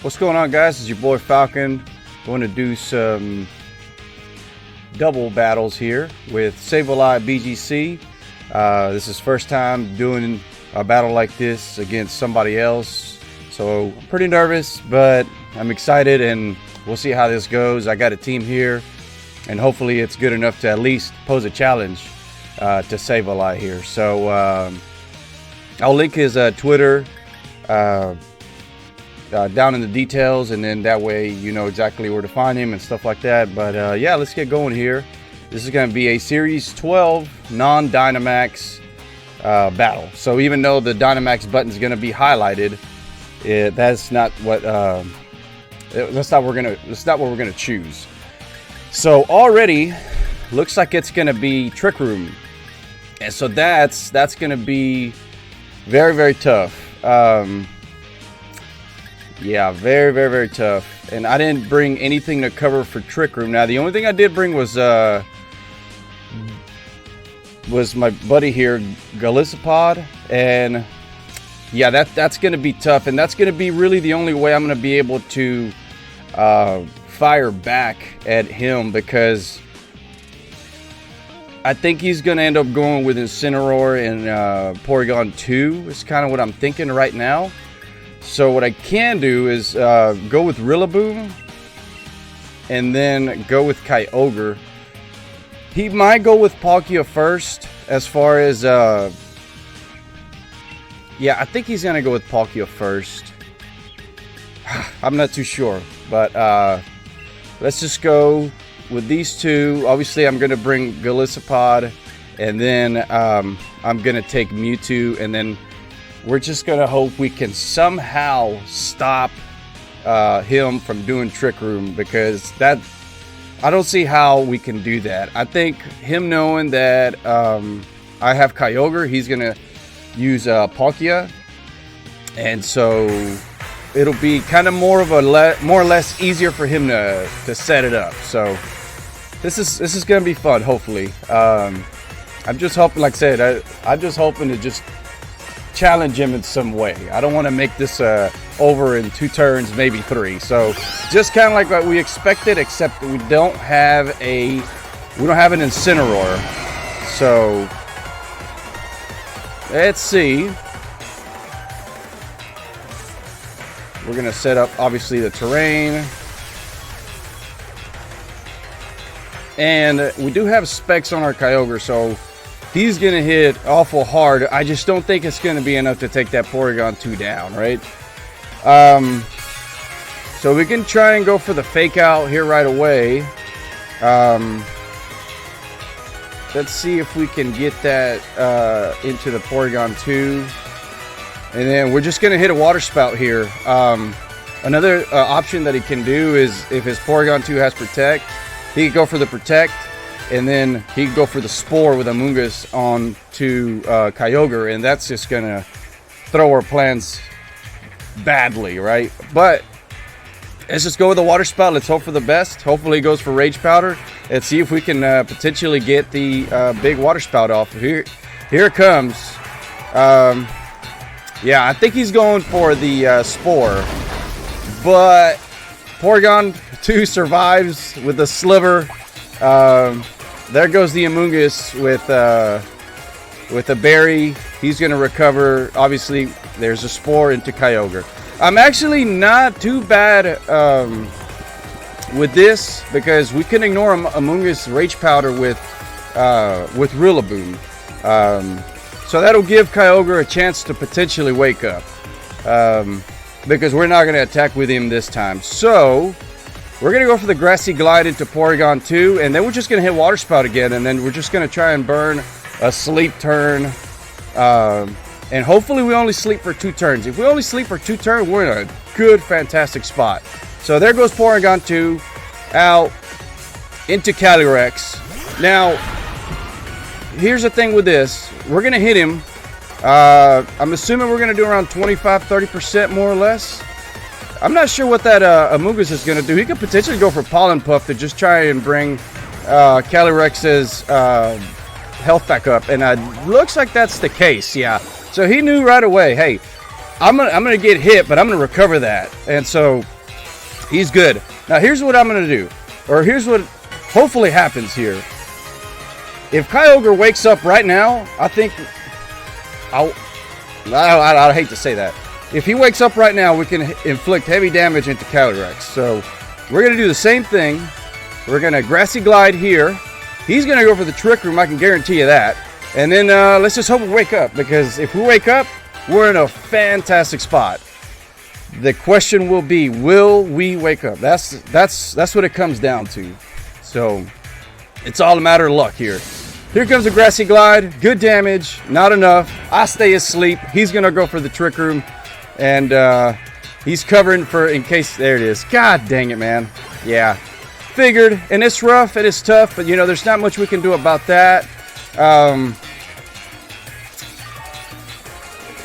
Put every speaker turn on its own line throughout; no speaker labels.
What's going on, guys? It's your boy Falcon. Going to do some double battles here with SableyeVGC. This is first time doing a battle like this against somebody else, so I'm pretty nervous, but I'm excited, and we'll see how this goes. I got a team here, and hopefully it's good enough to at least pose a challenge to Sableye here. So I'll link his Twitter down in the details, and then that way you know exactly where to find him and stuff like that. But yeah, let's get going here. This is going to be a Series 12 non-DMAX battle. So even though the DMAX button is going to be highlighted, that's not what we're gonna choose. So already looks like it's going to be Trick Room, and so that's going to be very, very tough. Yeah, very, very, very tough. And I didn't bring anything to cover for Trick Room. Now, the only thing I did bring was my buddy here, Gallisapod, and yeah, that's going to be tough, and that's going to be really the only way I'm going to be able to fire back at him, because I think he's going to end up going with Incineroar and Porygon 2 is kind of what I'm thinking right now. So what I can do is go with Rillaboom and then go with Kyogre. He might go with Palkia first, as far as yeah, I think he's gonna go with Palkia first. I'm not too sure, but let's just go with these two. Obviously I'm gonna bring Gallisapod, and then I'm gonna take Mewtwo, and then we're just gonna hope we can somehow stop him from doing Trick Room, because that, I don't see how we can do that. I think him knowing that I have Kyogre, he's gonna use Palkia, and so it'll be kind of more or less easier for him to set it up. So this is gonna be fun. Hopefully, I'm just hoping, like I said, I'm just hoping to just challenge him in some way. I don't want to make this over in 2 turns, maybe 3. So just kind of like what we expected, except we don't have an Incineroar. So let's see. We're gonna set up obviously the terrain, and we do have specs on our Kyogre, so he's going to hit awful hard. I just don't think it's going to be enough to take that Porygon 2 down, right? So we can try and go for the fake out here right away. Let's see if we can get that into the Porygon 2. And then we're just going to hit a Water Spout here. Another option that he can do is, if his Porygon 2 has Protect, he can go for the Protect, and then he can go for the Spore with Amoonguss on to Kyogre, and that's just gonna throw our plans badly, right? But let's just go with the Water Spout. Let's hope for the best. Hopefully he goes for Rage Powder. Let's see if we can potentially get the big Water Spout off. Here it comes. Yeah, I think he's going for the Spore, but Porygon 2 survives with the Sliver. There goes the Amoonguss with a berry. He's going to recover. Obviously, there's a Spore into Kyogre. I'm actually not too bad with this, because we can ignore Amoonguss Rage Powder with Rillaboom. So that'll give Kyogre a chance to potentially wake up, because we're not going to attack with him this time. So we're going to go for the Grassy Glide into Porygon 2, and then we're just going to hit Water Spout again, and then we're just going to try and burn a sleep turn. And hopefully we only sleep for 2 turns. If we only sleep for 2 turns, we're in a good, fantastic spot. So there goes Porygon 2 out into Calyrex. Now, here's the thing with this. We're going to hit him. I'm assuming we're going to do around 25-30% more or less. I'm not sure what that Amoonguss is going to do. He could potentially go for Pollen Puff to just try and bring Calyrex's health back up. And looks like that's the case, yeah. So he knew right away, hey, I'm gonna get hit, but I'm gonna recover that, and so he's good. Now here's what I'm gonna do, or here's what hopefully happens here. If Kyogre wakes up right now, I think I hate to say that. If he wakes up right now, we can inflict heavy damage into Calyrex. So we're gonna do the same thing. We're gonna Grassy Glide here. He's gonna go for the Trick Room. I can guarantee you that. And then let's just hope we wake up, because if we wake up, we're in a fantastic spot. The question will be, will we wake up? That's what it comes down to. So it's all a matter of luck here. Here comes a Grassy Glide. Good damage, not enough. I stay asleep. He's gonna go for the Trick Room, and he's covering for in case. There it is. God dang it, man. Yeah, figured. And it's rough and it's tough, but you know, there's not much we can do about that.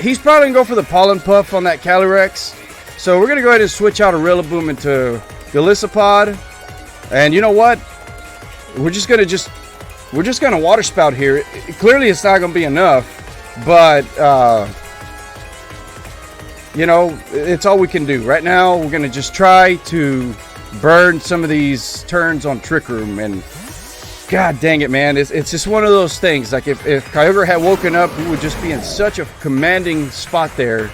He's probably gonna go for the Pollen Puff on that Calyrex. So we're gonna go ahead and switch out a Rillaboom into Golisopod. And you know what? We're just gonna Water Spout here. Clearly it's not gonna be enough, but you know, it's all we can do. Right now we're gonna just try to burn some of these turns on Trick Room, and God dang it, man. It's just one of those things. Like if Kyogre had woken up, we would just be in such a commanding spot there.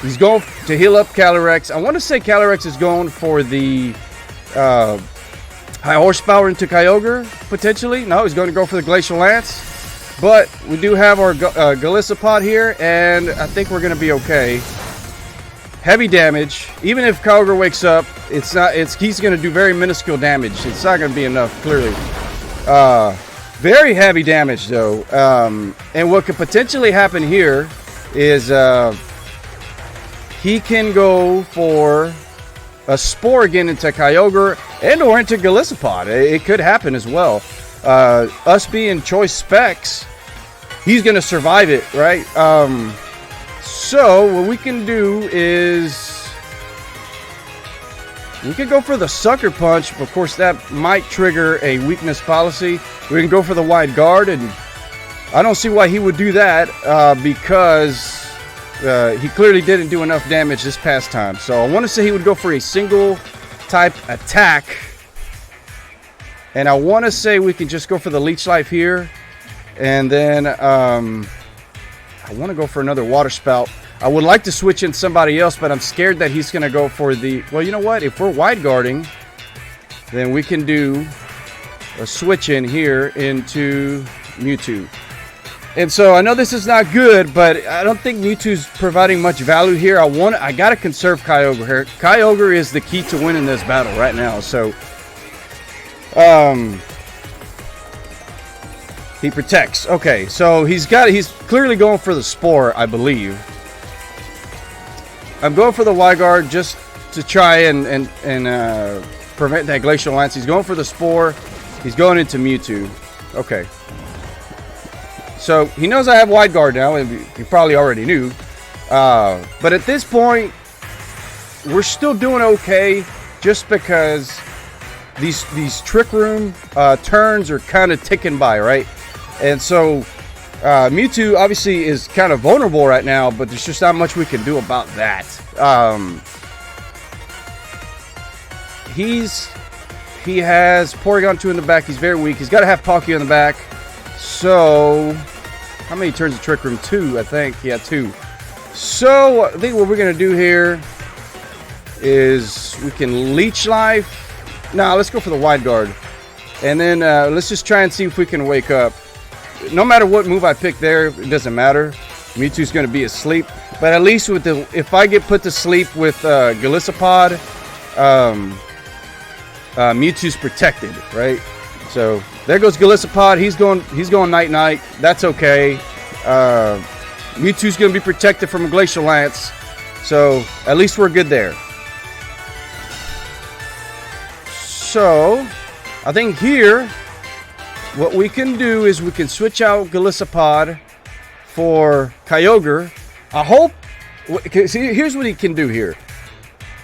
He's going to heal up Calyrex. I want to say Calyrex is going for the High Horsepower into Kyogre, potentially. No, he's going to go for the Glacial Lance. But we do have our Golisopod here, and I think we're going to be okay. Heavy damage. Even if Kyogre wakes up, he's going to do very minuscule damage. It's not going to be enough, clearly. Very heavy damage, though. And what could potentially happen here is he can go for a Spore again into Kyogre and or into Golisopod. It could happen as well. Us being choice specs, he's going to survive it, right? So what we can do is we could go for the Sucker Punch. Of course, that might trigger a weakness policy. We can go for the Wide Guard, and I don't see why he would do that because he clearly didn't do enough damage this past time. So I want to say he would go for a single type attack, and I want to say we can just go for the Leech Life here, and then I want to go for another Water Spout. I would like to switch in somebody else, but I'm scared that he's going to go for the... Well, you know what? If we're Wide Guarding, then we can do a switch in here into Mewtwo. And so I know this is not good, but I don't think Mewtwo's providing much value here. I got to conserve Kyogre here. Kyogre is the key to winning this battle right now. So he protects. Okay, so he's clearly going for the Spore, I believe. I'm going for the Wide Guard just to try and prevent that Glacial Lance. He's going for the Spore. He's going into Mewtwo. Okay. So he knows I have Wide Guard now, and you probably already knew. But at this point, we're still doing okay, just because these Trick Room turns are kind of ticking by, right? And so Mewtwo obviously is kind of vulnerable right now, but there's just not much we can do about that. He has Porygon 2 in the back. He's very weak. He's got to have Palkia in the back. So how many turns of Trick Room? 2, I think. Yeah, 2. So I think what we're going to do here is we can Leech Life. Nah, let's go for the Wide Guard. And then let's just try and see if we can wake up. No matter what move I pick there, it doesn't matter. Mewtwo's going to be asleep. But at least with if I get put to sleep with Golisopod, Mewtwo's protected, right? So there goes Golisopod. He's going night-night. That's okay. Mewtwo's going to be protected from a Glacial Lance. So at least we're good there. So I think here what we can do is we can switch out Golisopod for Kyogre. I hope... See, here's what he can do here.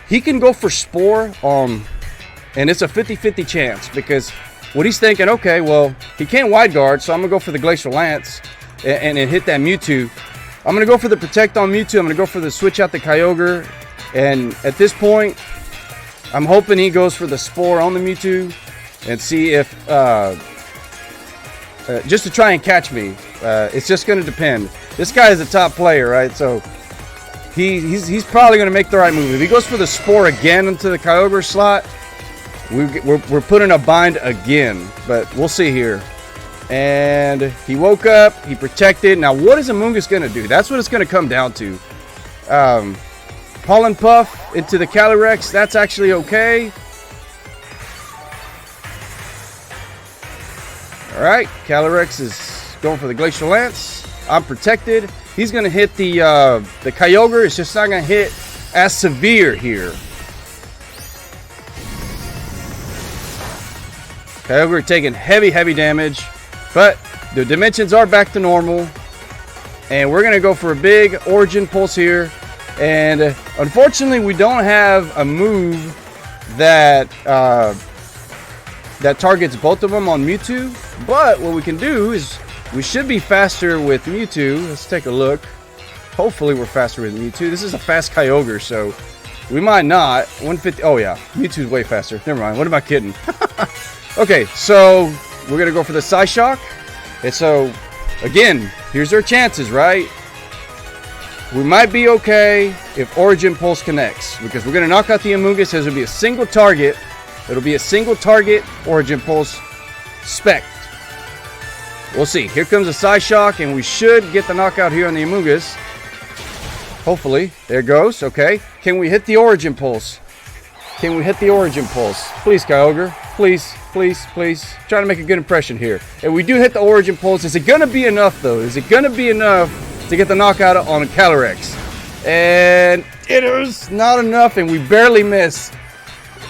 He can go for Spore, and it's a 50-50 chance, because what he's thinking, okay, well, he can't Wide Guard, so I'm going to go for the Glacial Lance and hit that Mewtwo. I'm going to go for the protect on Mewtwo. I'm going to go for the switch out the Kyogre. And at this point, I'm hoping he goes for the Spore on the Mewtwo and see if, just to try and catch me. It's just going to depend. This guy is a top player, right? So he's probably going to make the right move. If he goes for the Spore again into the Kyogre slot, we're put in a bind again. But we'll see here. And he woke up. He protected. Now, what is Amoonguss going to do? That's what it's going to come down to. Pollen Puff into the Calyrex. That's actually okay. Alright, Calyrex is going for the Glacial Lance. I'm protected. He's going to hit the Kyogre. It's just not going to hit as severe here. Kyogre taking heavy damage. But the dimensions are back to normal. And we're going to go for a big Origin Pulse here. And unfortunately, we don't have a move that that targets both of them on Mewtwo. But what we can do is we should be faster with Mewtwo. Let's take a look. Hopefully we're faster with Mewtwo. This is a fast Kyogre, so we might not. 150. Oh yeah, Mewtwo's way faster. Never mind. What am I kidding? Okay, so we're gonna go for the Psyshock. And so again, here's our chances, right? We might be okay if Origin Pulse connects, because we're going to knock out the Amoonguss. It'll be a single target. It'll be a single target Origin Pulse spec. We'll see. Here comes a Psyshock, and we should get the knockout here on the Amoonguss. Hopefully. There it goes. Okay. Can we hit the Origin Pulse? Can we hit the Origin Pulse? Please, Kyogre. Please, please, please. Trying to make a good impression here. And we do hit the Origin Pulse. Is it going to be enough, though? Is it going to be enough to get the knockout on Calyrex? And it is not enough, and we barely missed.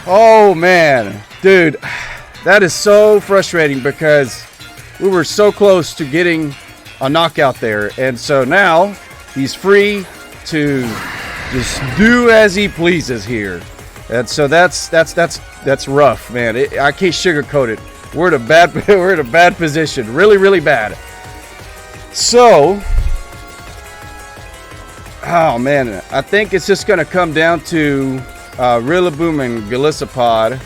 Oh, man. Dude, that is so frustrating because we were so close to getting a knockout there. And so now he's free to just do as he pleases here. And so that's rough, man. I can't sugarcoat it. We're in a bad position. Really bad. So, oh man, I think it's just gonna come down to Rillaboom and Golisopod.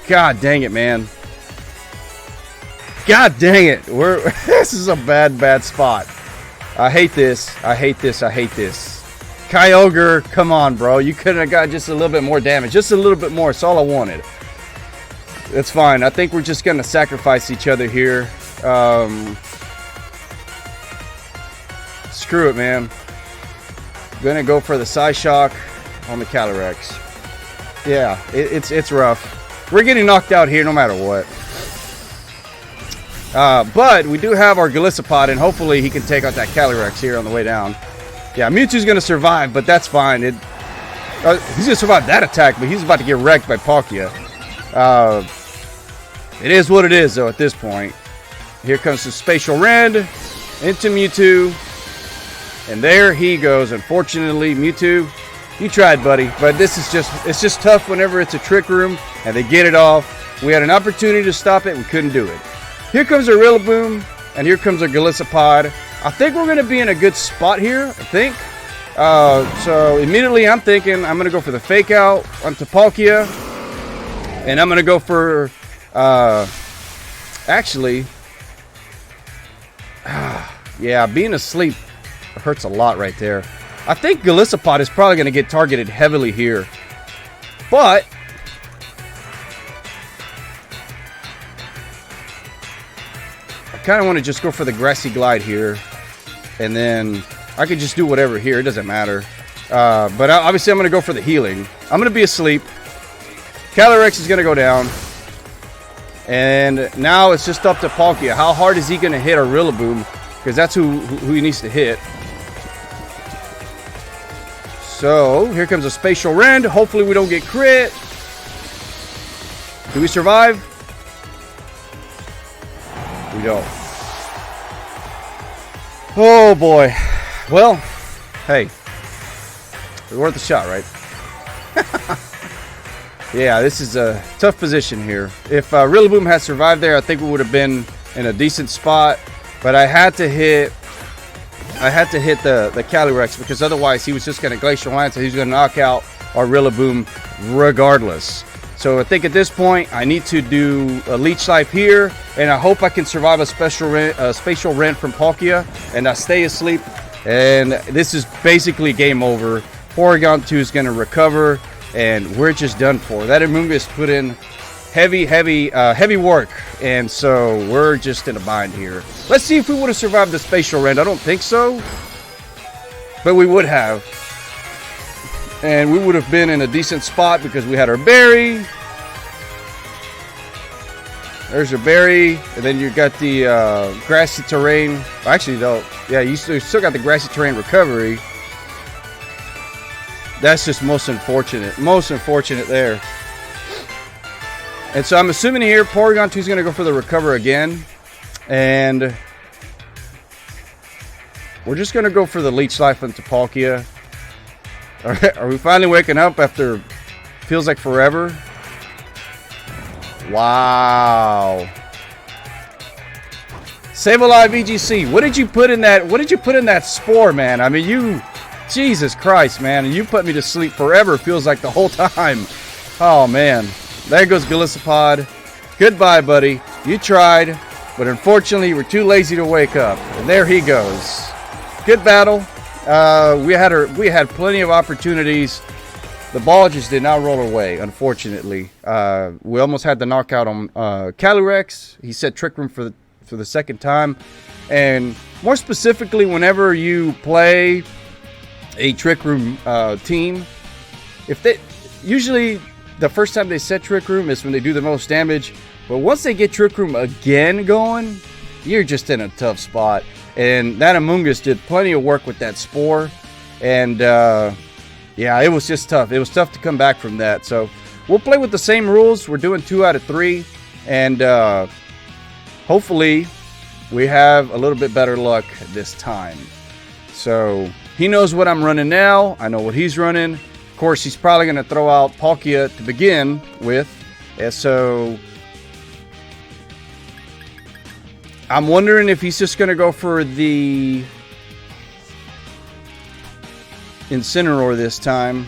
God dang it, man. God dang it. This is a bad spot. I hate this. Kyogre, come on, bro. You could have got just a little bit more damage. Just a little bit more. That's all I wanted. It's fine. I think we're just going to sacrifice each other here. Screw it, man. Going to go for the Psyshock on the Calyrex. Yeah, it's rough. We're getting knocked out here no matter what. But we do have our Golisopod, and hopefully he can take out that Calyrex here on the way down. Yeah, Mewtwo's going to survive, but that's fine. He's going to survive that attack, but he's about to get wrecked by Palkia. It is what it is, though, at this point. Here comes the Spatial Rend into Mewtwo. And there he goes. Unfortunately, Mewtwo, you tried, buddy. But it's just tough whenever it's a Trick Room and they get it off. We had an opportunity to stop it. We couldn't do it. Here comes our Rillaboom, and here comes our Golisopod. I think we're going to be in a good spot here, I think. So immediately I'm thinking I'm going to go for the Fake Out onto Palkia. And I'm going to go for, actually, yeah, being asleep hurts a lot right there. I think Golisopod is probably going to get targeted heavily here. But I kind of want to just go for the Grassy Glide here. And then I could just do whatever here. It doesn't matter. But obviously I'm going to go for the healing. I'm going to be asleep. Calyrex is going to go down. And now it's just up to Palkia. How hard is he going to hit our Rillaboom? Because that's who he needs to hit. So here comes a Spatial Rend. Hopefully we don't get crit. Do we survive? We don't. Oh boy. Well, hey, it's worth a shot, right? Yeah, this is a tough position here. If Rillaboom had survived there, I think we would have been in a decent spot. But I had to hit I had to hit the Calyrex, because otherwise he was just going to Glacial Lance and he's going to knock out our Rillaboom regardless. So I think at this point I need to do a Leech Life here, and I hope I can survive a Spatial Rent from Palkia, and I stay asleep, and this is basically game over. Porygon 2 is going to recover, and we're just done for. That Amoonguss put in heavy work, and so we're just in a bind here. Let's see if we would have survived the Spatial Rent. I don't think so, but we would have. And we would have been in a decent spot because we had our berry. There's your berry. And then you got the grassy terrain. Actually, though, yeah, you still got the grassy terrain recovery. That's just most unfortunate. Most unfortunate there. And so I'm assuming here Porygon 2 is going to go for the recover again. And we're just going to go for the Leech Life into Palkia. Are we finally waking up after feels like forever? Wow. SableyeVGC, what did you put in that? What did you put in that spore, man? I mean, you, Jesus Christ, man, you put me to sleep forever. Feels like the whole time. Oh man, there goes Golisopod. Goodbye, buddy. You tried, but unfortunately, you were too lazy to wake up. And there he goes. Good battle. We had plenty of opportunities. The ball just did not roll away, unfortunately. We almost had the knockout on Calyrex. He said Trick Room for the second time. And more specifically, whenever you play a Trick Room team, usually the first time they set Trick Room is when they do the most damage. But once they get Trick Room again going, you're just in a tough spot. And that Amoonguss did plenty of work with that Spore. And, yeah, it was just tough. It was tough to come back from that. So, we'll play with the same rules. We're doing 2 out of 3. And, hopefully, we have a little bit better luck this time. So, he knows what I'm running now. I know what he's running. Of course, he's probably going to throw out Palkia to begin with. And so I'm wondering if he's just going to go for the Incineroar this time.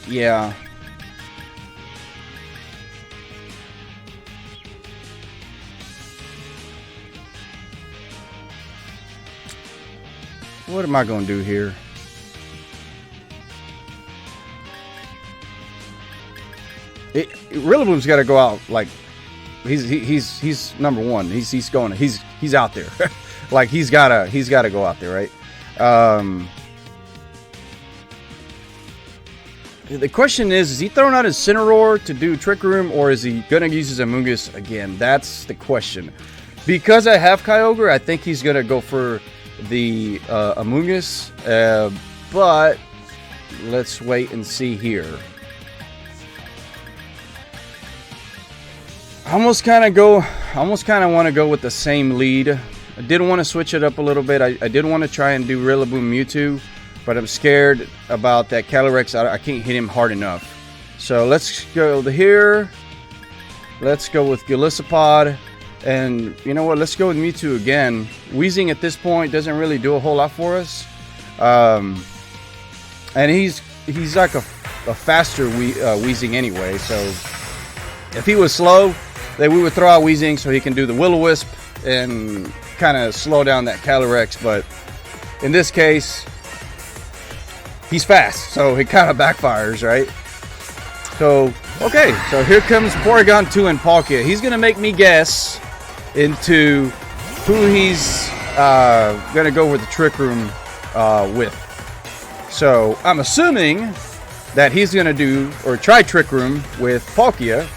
Yeah. What am I going to do here? Rillaboom's got to go out like he's number one. He's going. He's out there. Like he's gotta go out there, right? The question is he throwing out his Incineroar to do Trick Room, or is he gonna use his Amoonguss again? That's the question. Because I have Kyogre, I think he's gonna go for the Amoonguss, but let's wait and see here. I almost kind of want to go with the same lead. I did want to switch it up a little bit. I did want to try and do Rillaboom Mewtwo, but I'm scared about that Calyrex. I can't hit him hard enough. So let's go here. Let's go with Golisopod. And you know what? Let's go with Mewtwo again. Weezing at this point doesn't really do a whole lot for us. And he's like a faster Weezing anyway. So if he was slow, then we would throw out Weezing so he can do the Will-O-Wisp and kind of slow down that Calyrex. But in this case, he's fast, so it kind of backfires, right? So, okay, so here comes Porygon 2 and Palkia. He's going to make me guess into who he's going to go with the Trick Room with. So, I'm assuming that he's going to do, or try Trick Room with Palkia.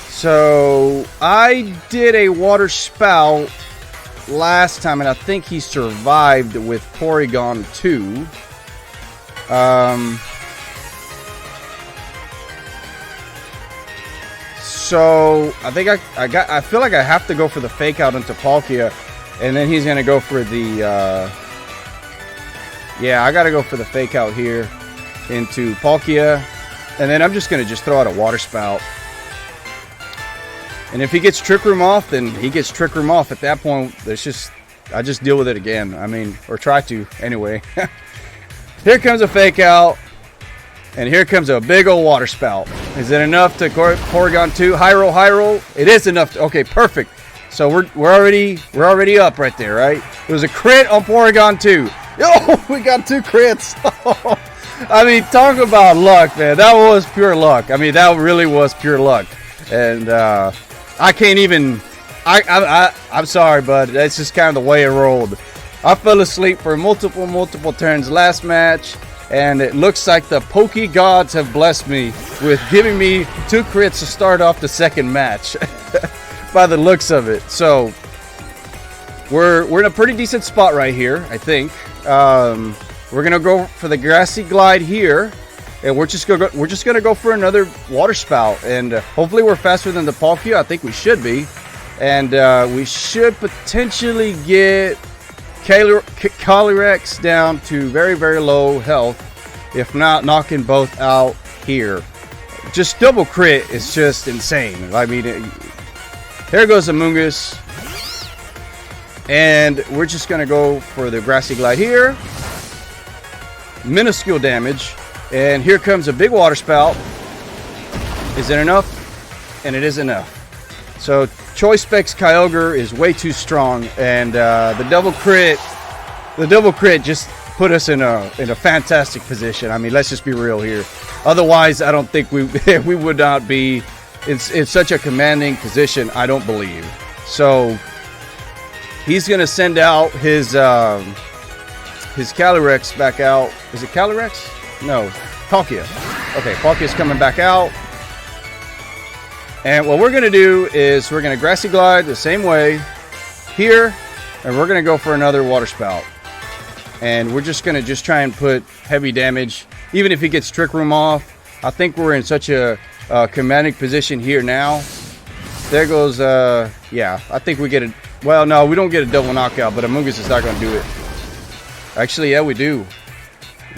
So, I did a Water Spout last time, and I think he survived with Porygon 2. So, I think I feel like I have to go for the Fake Out into Palkia, and then he's going to go for the, yeah, I got to go for the Fake Out here into Palkia, and then I'm just going to throw out a Water Spout. And if he gets Trick Room off, then he gets Trick Room off. At that point, I just deal with it again. I mean, or try to anyway. Here comes a fake out. And here comes a big old water spout. Is it enough to Porygon 2? High roll, high roll. It is enough. Okay, perfect. So we're already up right there, right? It was a crit on Porygon 2. Oh, we got 2 crits. I mean, talk about luck, man. That was pure luck. I mean, that really was pure luck. And I can't even. I'm sorry, but that's just kind of the way it rolled. I fell asleep for multiple turns last match. And it looks like the Pokey gods have blessed me with giving me 2 crits to start off the second match. By the looks of it. So we're in a pretty decent spot right here, I think. We're gonna go for the Grassy Glide here, and we're just gonna go for another water spout, and hopefully we're faster than the Palkia. I think we should be, and we should potentially get Calyrex down to very low health, if not knocking both out here. Just double crit is just insane. I mean, here goes Amoonguss, and we're just gonna go for the Grassy Glide here. Minuscule damage, and here comes a big water spout. Is it enough? And it is enough. So Choice Specs Kyogre is way too strong, and the double crit just put us in a fantastic position. I mean, let's just be real here. Otherwise, I don't think we would not be in such a commanding position. I don't believe. So he's gonna send out his Calyrex back out. Is it Calyrex? No, Palkia. Okay, Palkia's coming back out. And what we're going to do is we're going to Grassy Glide the same way here, and we're going to go for another water spout. And we're just going to try and put heavy damage. Even if he gets Trick Room off, I think we're in such a commanding position here now. There goes, yeah, I think we get it. Well, no, we don't get a double knockout, but Amoonguss is not going to do it. Actually, yeah, we do.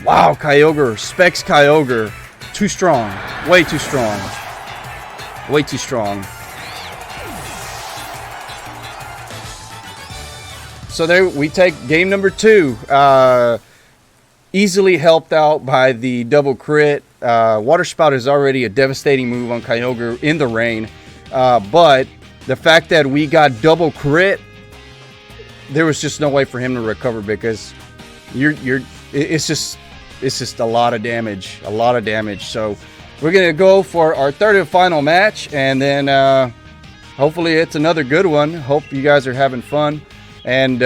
Wow, Kyogre, Specs Kyogre. Too strong. Way too strong. Way too strong. So there we take game number 2. Easily helped out by the double crit. Water Spout is already a devastating move on Kyogre in the rain. But the fact that we got double crit, there was just no way for him to recover, because it's just a lot of damage. A lot of damage. So we're going to go for our third and final match, and then hopefully it's another good one. Hope you guys are having fun. And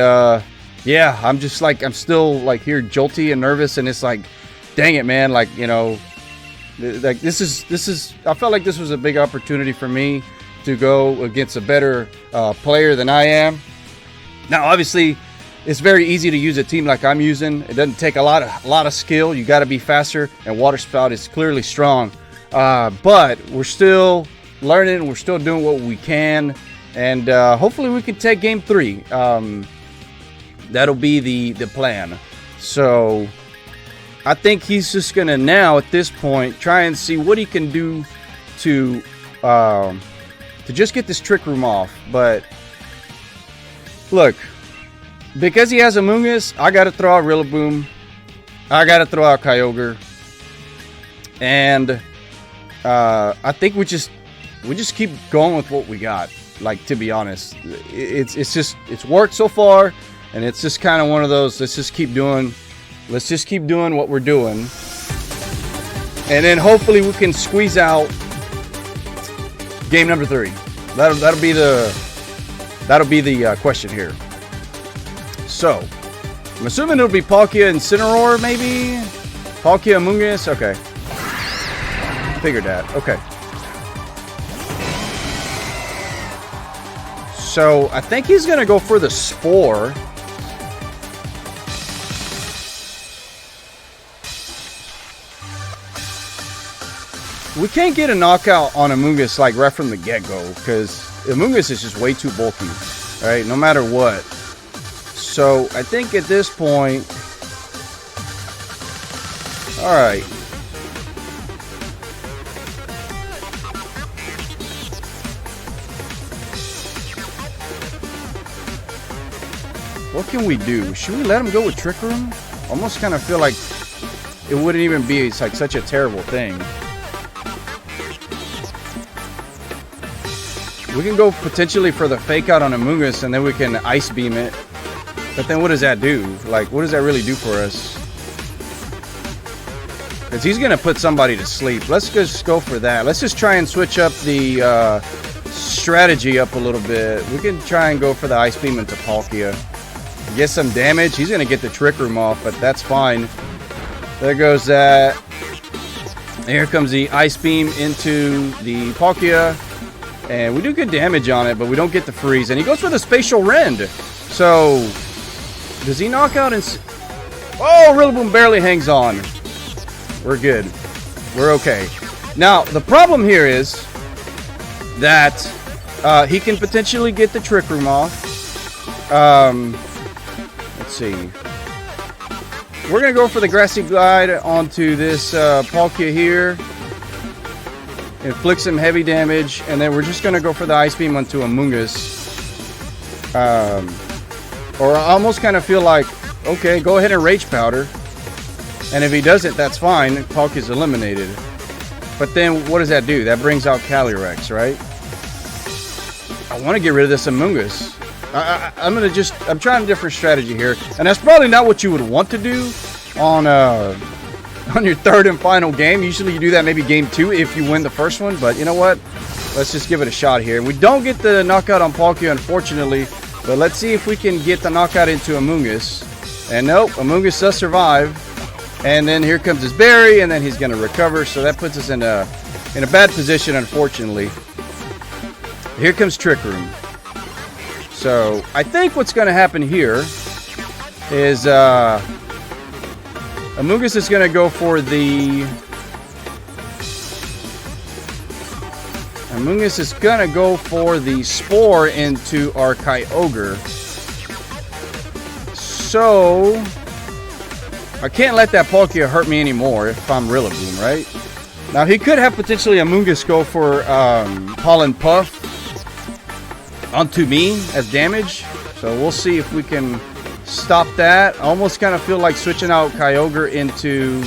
yeah, I'm still like here jolty and nervous, and it's like, dang it, man. Like, you know, like this is I felt like this was a big opportunity for me to go against a better player than I am. Now, obviously, it's very easy to use a team like I'm using. It doesn't take a lot of skill. You got to be faster, and Water Spout is clearly strong. But we're still learning. We're still doing what we can, and hopefully we can take game 3. That'll be the plan. So I think he's just gonna now at this point try and see what he can do to just get this Trick Room off. But look, because he has a Amoonguss, I gotta throw out Rillaboom. I gotta throw out Kyogre, and I think we just keep going with what we got. Like, to be honest, it's worked so far, and it's just kind of one of those. Let's just keep doing what we're doing, and then hopefully we can squeeze out game number 3. That'll be the question here. So I'm assuming it'll be Palkia and Incineroar, maybe Palkia, Amoonguss. Okay, figured that. Okay. So I think he's going to go for the Spore. We can't get a knockout on Amoonguss like right from the get-go, because Amoonguss is just way too bulky, right? No matter what. So I think at this point, all right. What can we do? Should we let him go with Trick Room? Almost kind of feel like it wouldn't even be like such a terrible thing. We can go potentially for the fake out on Amoonguss, and then we can ice beam it. But then what does that do? Like, what does that really do for us? Because he's going to put somebody to sleep. Let's just go for that. Let's just try and switch up the strategy up a little bit. We can try and go for the ice beam into Palkia. Get some damage. He's going to get the Trick Room off, but that's fine. There goes that. Here comes the ice beam into the Palkia. And we do good damage on it, but we don't get the freeze. And he goes for the Spatial Rend. So, does he knock out and... Oh, Rillaboom barely hangs on. We're good. We're okay. Now, the problem here is that he can potentially get the Trick Room off. Let's see. We're going to go for the Grassy Glide onto this Palkia here. Inflict some heavy damage, and then we're just going to go for the Ice Beam onto Amoonguss. Or I almost kind of feel like, okay, go ahead and Rage Powder. And if he doesn't, that's fine. Palkia's eliminated. But then what does that do? That brings out Calyrex, right? I want to get rid of this Amoonguss. I'm trying a different strategy here. And that's probably not what you would want to do on your third and final game. Usually you do that maybe game 2 if you win the first one. But you know what? Let's just give it a shot here. We don't get the knockout on Palkia, unfortunately. But let's see if we can get the knockout into Amoonguss. And nope, Amoonguss does survive. And then here comes his berry, and then he's going to recover. So that puts us in a bad position, unfortunately. Here comes Trick Room. So I think what's going to happen here is Amoonguss is going to go for the... Amoonguss is going to go for the Spore into our Kyogre. So... I can't let that Palkia hurt me anymore if I'm Rillaboom, right? Now, he could have potentially Amoonguss go for Pollen Puff onto me as damage. So we'll see if we can stop that. I almost kind of feel like switching out Kyogre into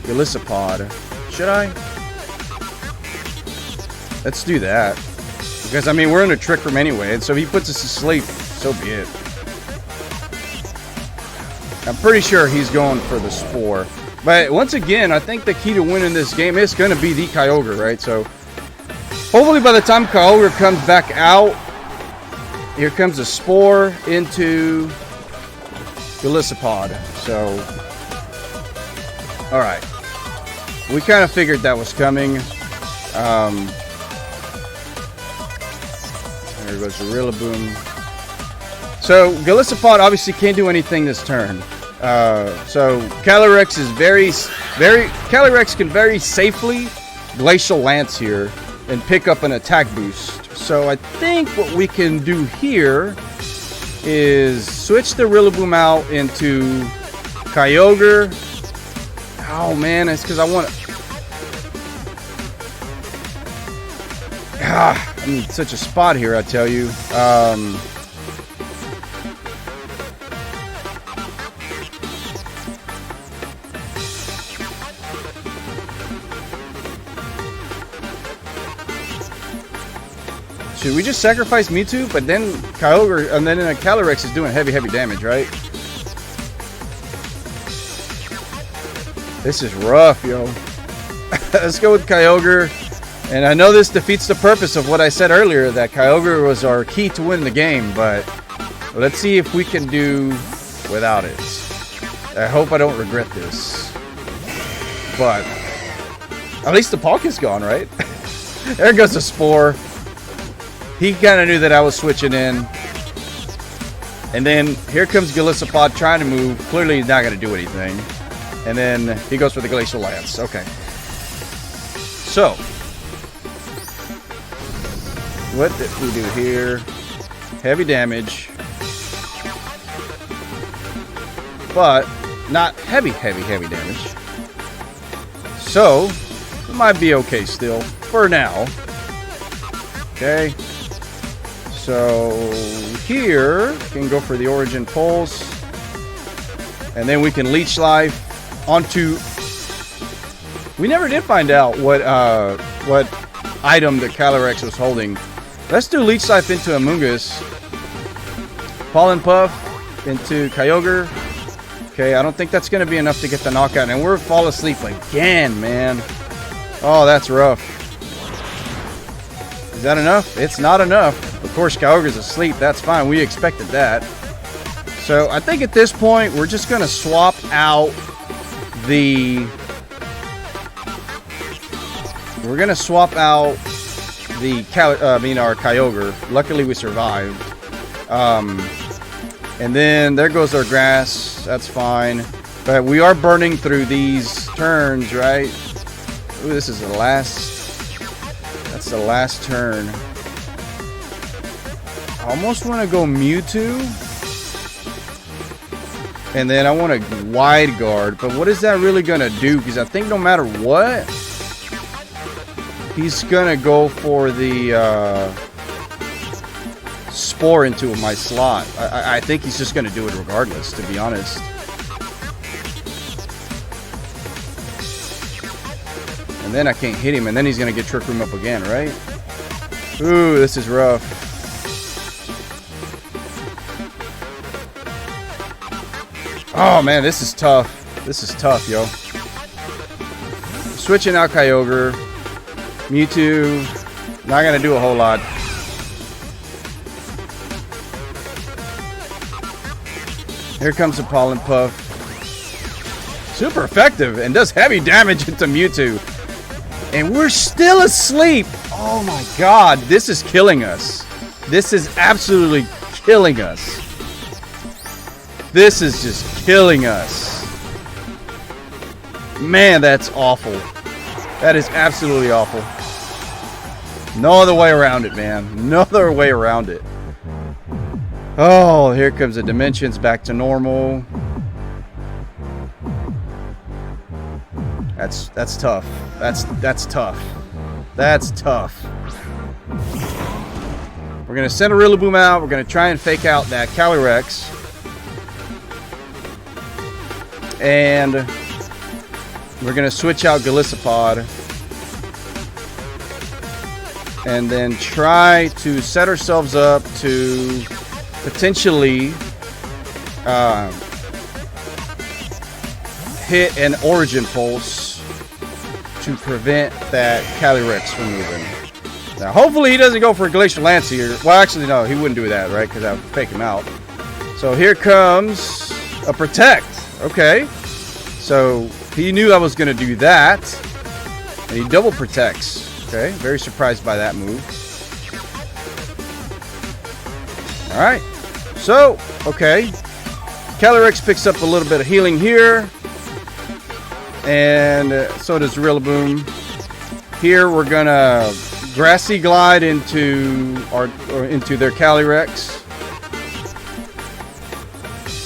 Golisopod. Should I? Let's do that. Because, I mean, we're in a Trick Room anyway. And so if he puts us to sleep, so be it. I'm pretty sure he's going for the Spore. But once again, I think the key to winning this game is going to be the Kyogre, right? So hopefully by the time Kyogre comes back out, here comes a Spore into Golisopod. So, alright. We kind of figured that was coming. There goes the Rillaboom. So Golisopod obviously can't do anything this turn. So Calyrex is Calyrex can very safely Glacial Lance here and pick up an attack boost. So I think what we can do here is switch the Rillaboom out into Kyogre. Oh man, it's because I want to... I'm in such a spot here, I tell you. Should we just sacrifice Mewtwo? But then Kyogre, and then Calyrex is doing heavy damage, right? This is rough, yo. Let's go with Kyogre. And I know this defeats the purpose of what I said earlier, that Kyogre was our key to win the game, but let's see if we can do without it. I hope I don't regret this. But at least the Palkia's gone, right? There goes the Spore. He kind of knew that I was switching in. And then here comes Golisopod trying to move. Clearly he's not going to do anything. And then he goes for the Glacial Lance. Okay. So, what did we do here? Heavy damage. But not heavy damage. So, it might be okay still. For now. Okay. So here can go for the Origin Pulse, and then we can Leech Life onto. We never did find out what item the Calyrex was holding. Let's do Leech Life into Amoonguss. Pollen Puff into Kyogre. Okay, I don't think that's going to be enough to get the knockout. And we're fall asleep again, man. Oh, that's rough. Is that enough? It's not enough. Of course, Kyogre's asleep. That's fine. We expected that. So I think at this point, we're just going to swap out the... We're going to swap out the our Kyogre. Luckily, we survived. And then there goes our grass. That's fine. But we are burning through these turns, right? Ooh, this is the last. That's the last turn. I almost want to go Mewtwo. And then I want to Wide Guard. But what is that really going to do? Because I think no matter what, he's going to go for the... Spore into my slot. I think he's just going to do it regardless, to be honest. And then I can't hit him, and then he's going to get Trick Room up again, right? Ooh, this is rough. Oh, man, this is tough. This is tough, yo. Switching out Kyogre. Mewtwo. Not going to do a whole lot. Here comes the Pollen Puff. Super effective and does heavy damage into Mewtwo. And we're still asleep. Oh my god, this is killing us. This is absolutely killing us. This is just killing us. Man, that's awful. That is absolutely awful. No other way around it, man. No other way around it. Oh, here comes the dimensions back to normal. That's tough. That's tough. That's tough. We're gonna send a Rillaboom out. We're gonna try and fake out that Calyrex. And we're gonna switch out Golisopod. And then try to set ourselves up to potentially hit an Origin Pulse to prevent that Calyrex from moving. Now, hopefully he doesn't go for a Glacial Lance here. Well, actually, no, he wouldn't do that, right? Because that would fake him out. So here comes a Protect. Okay. So he knew I was going to do that. And he double protects. Okay. Very surprised by that move. Alright, so, okay. Calyrex picks up a little bit of healing here. And so does Rillaboom. Here we're going to Grassy Glide into their Calyrex.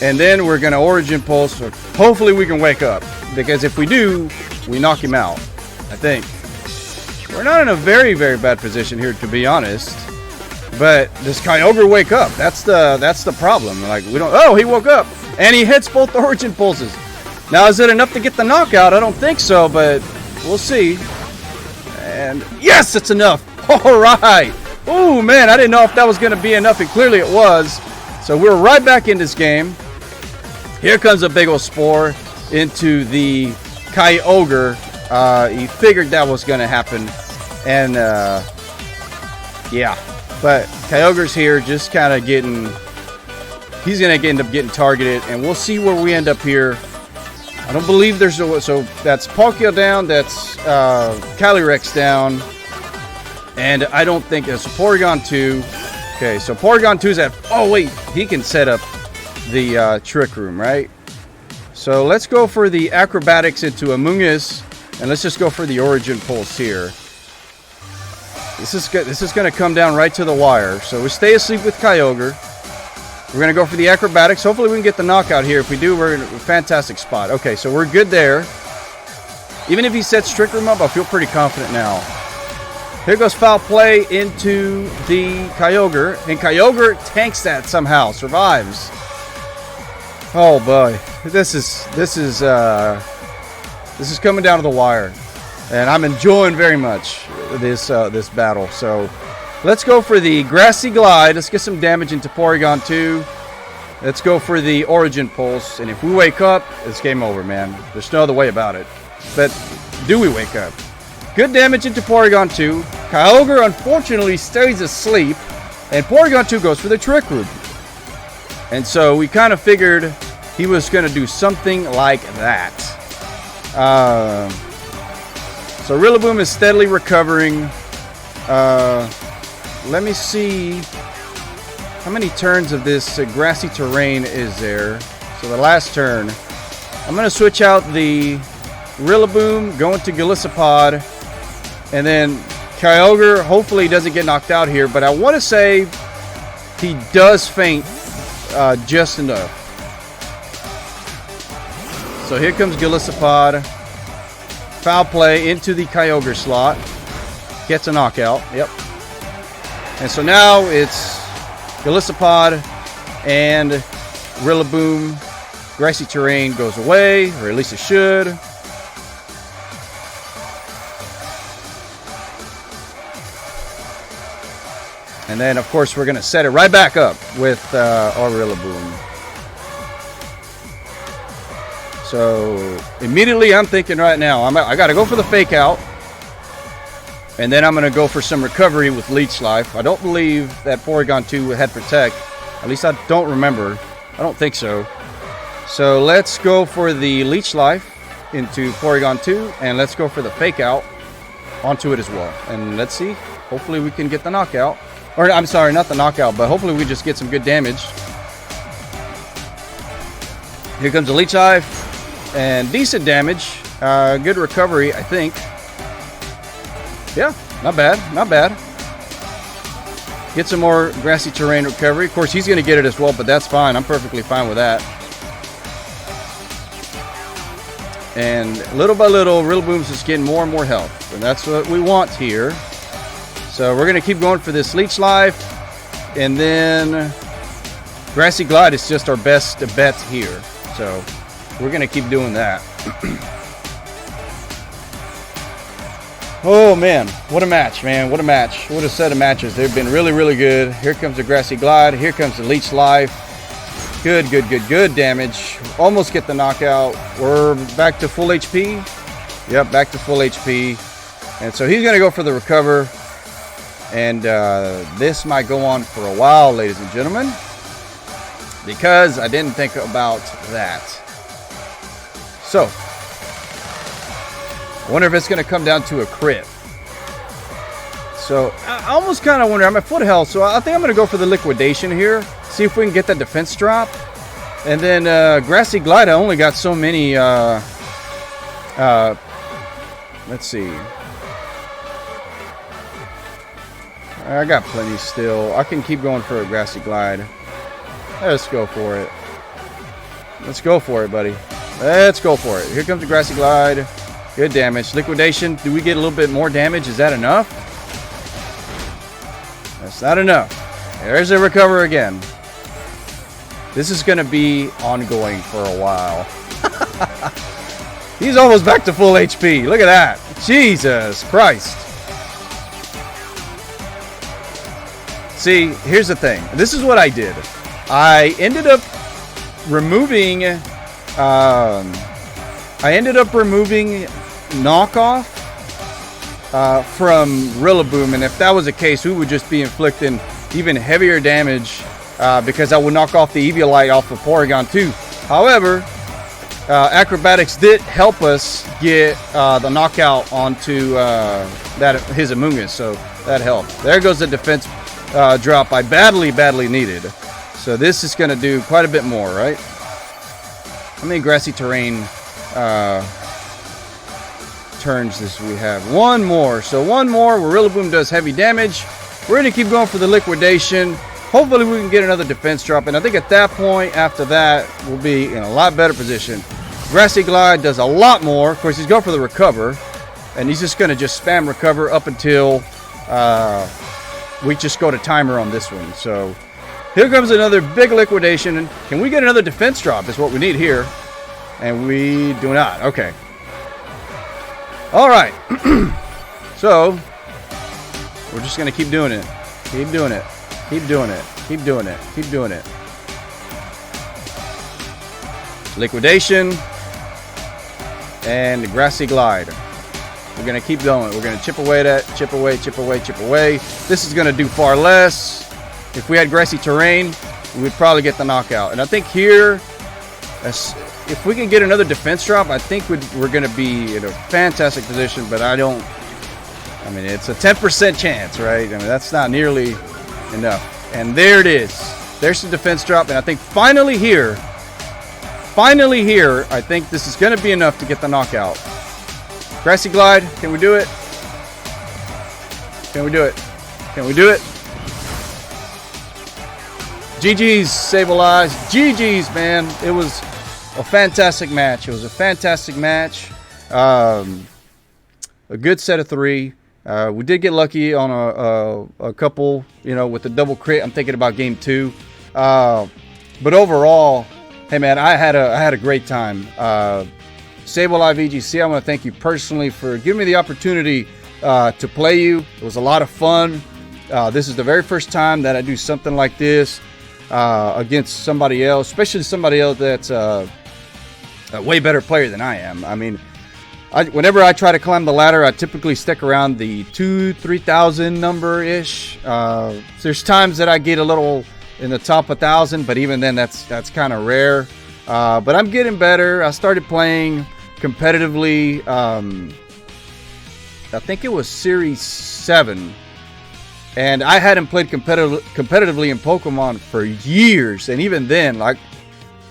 And then we're going to Origin Pulse. Hopefully we can wake up. Because if we do, we knock him out, I think. We're not in a very, very bad position here, to be honest. But does Kyogre wake up? That's the problem. Like, we don't... Oh, he woke up! And he hits both Origin Pulses. Now, is it enough to get the knockout? I don't think so, but we'll see. And yes, it's enough! Alright! Oh, man, I didn't know if that was going to be enough, and clearly it was. So we're right back in this game. Here comes a big old Spore into the Kyogre. He figured that was going to happen. And, yeah. But Kyogre's here just kind of getting... He's going to end up getting targeted. And we'll see where we end up here. I don't believe there's a... So that's Palkia down. That's Calyrex down. And I don't think... So Porygon 2. Okay, so Porygon 2's at... Oh, wait. He can set up the Trick Room, right? So let's go for the Acrobatics into Amoonguss. And let's just go for the Origin Pulse here. This is going to come down right to the wire. So we stay asleep with Kyogre. We're going to go for the Acrobatics. Hopefully we can get the knockout here. If we do, we're in a fantastic spot. Okay, so we're good there. Even if he sets Trick Room up, I feel pretty confident now. Here goes foul play into the Kyogre. And Kyogre tanks that somehow. Survives. Oh boy. This is coming down to the wire. And I'm enjoying very much this battle. So let's go for the Grassy Glide. Let's get some damage into Porygon 2. Let's go for the Origin Pulse. And if we wake up, it's game over, man. There's no other way about it. But do we wake up? Good damage into Porygon 2. Kyogre, unfortunately, stays asleep. And Porygon 2 goes for the Trick Room. And so we kind of figured he was going to do something like that. So Rillaboom is steadily recovering. Let me see how many turns of this grassy terrain is there. So the last turn. I'm going to switch out the Rillaboom, go into Golisopod, and then Kyogre hopefully doesn't get knocked out here, but I want to say he does faint just enough. So here comes Golisopod. Foul play into the Kyogre slot. Gets a knockout. Yep. And so now it's Golisopod and Rillaboom. Grassy terrain goes away, or at least it should. And then, of course, we're going to set it right back up with our Rillaboom. So immediately I'm thinking right now, I got to go for the fake out. And then I'm going to go for some recovery with Leech Life. I don't believe that Porygon 2 had Protect. At least I don't remember. I don't think so. So let's go for the Leech Life into Porygon 2. And let's go for the fake out onto it as well. And let's see. Hopefully we can get the knockout. Or I'm sorry, not the knockout, but hopefully we just get some good damage. Here comes the Leech Life. And decent damage. Good recovery, I think. Yeah, not bad, not bad. Get some more grassy terrain recovery. Of course, he's going to get it as well, but that's fine. I'm perfectly fine with that. And little by little, Rillaboom's just getting more and more health. And that's what we want here. So we're going to keep going for this Leech Life. And then Grassy Glide is just our best bet here. So we're going to keep doing that. Oh man, what a match, man. What a match. What a set of matches. They've been really, really good. Here comes the Grassy Glide. Here comes the Leech Life. Good, good, good, good damage. Almost get the knockout. We're back to full HP. Yep, back to full HP. And so he's going to go for the recover. And this might go on for a while, ladies and gentlemen, because I didn't think about that. So I wonder if it's going to come down to a crit. So I almost kind of wonder. I'm at full health, so I think I'm going to go for the liquidation here. See if we can get that defense drop. And then Grassy Glide, I only got so many. Let's see. I got plenty still. I can keep going for a Grassy Glide. Let's go for it. Let's go for it, buddy. Let's go for it. Here comes the Grassy Glide. Good damage. Liquidation. Do we get a little bit more damage? Is that enough? That's not enough. There's a recover again. This is going to be ongoing for a while. He's almost back to full HP. Look at that. Jesus Christ. See, here's the thing. This is what I did. I ended up removing knockoff from Rillaboom, and if that was the case, we would just be inflicting even heavier damage because I would knock off the Eviolite off of Porygon 2. However, Acrobatics did help us get the knockout onto his Amoonguss, so that helped. There goes the defense drop I badly needed. So this is going to do quite a bit more, right? How many grassy terrain turns this we have? One more. So one more where Rillaboom does heavy damage. We're going to keep going for the liquidation. Hopefully we can get another defense drop. And I think at that point, after that, we'll be in a lot better position. Grassy Glide does a lot more. Of course, he's going for the recover. And he's just going to spam recover up until we just go to timer on this one. So here comes another big liquidation. And can we get another defense drop is what we need here. And we do not. Okay. All right. So we're just going to keep doing it. Keep doing it. Keep doing it. Keep doing it. Keep doing it. Liquidation. And the grassy glide. We're going to keep going. We're going to chip away at that. Chip away, chip away, chip away. This is going to do far less. If we had grassy terrain, we would probably get the knockout. And I think here, if we can get another defense drop, I think we're going to be in a fantastic position. But I mean, it's a 10% chance, right? I mean, that's not nearly enough. And there it is. There's the defense drop. And I think finally here, I think this is going to be enough to get the knockout. Grassy glide, can we do it? Can we do it? Can we do it? GG's, SableyeVGC. GG's, man. It was a fantastic match. It was a fantastic match. A good set of 3. We did get lucky on a couple, with the double crit. I'm thinking about game 2. But overall, hey man, I had a great time. SableyeVGC, I want to thank you personally for giving me the opportunity to play you. It was a lot of fun. This is the very first time that I do something like this against somebody else, especially somebody else that's a way better player than I am. I mean, whenever I try to climb the ladder, I typically stick around the 2,000-3,000 number-ish. There's times that I get a little in the top 1,000, but even then, that's kind of rare. But I'm getting better. I started playing competitively. I think it was Series 7. And I hadn't played competitively in Pokemon for years. And even then,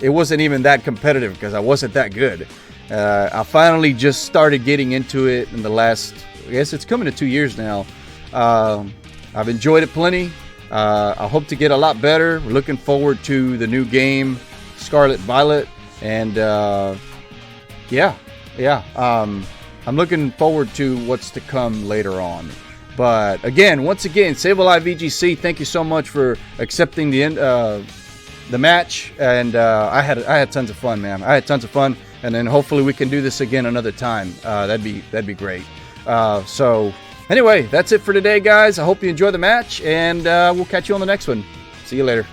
it wasn't even that competitive because I wasn't that good. I finally just started getting into it in the last, I guess it's coming to 2 years now. I've enjoyed it plenty. I hope to get a lot better. We're looking forward to the new game, Scarlet Violet. And I'm looking forward to what's to come later on. But once again, SableyeVGC, thank you so much for accepting the match, and I had tons of fun, man. I had tons of fun, and then hopefully we can do this again another time. That'd be great. So anyway, that's it for today, guys. I hope you enjoy the match, and we'll catch you on the next one. See you later.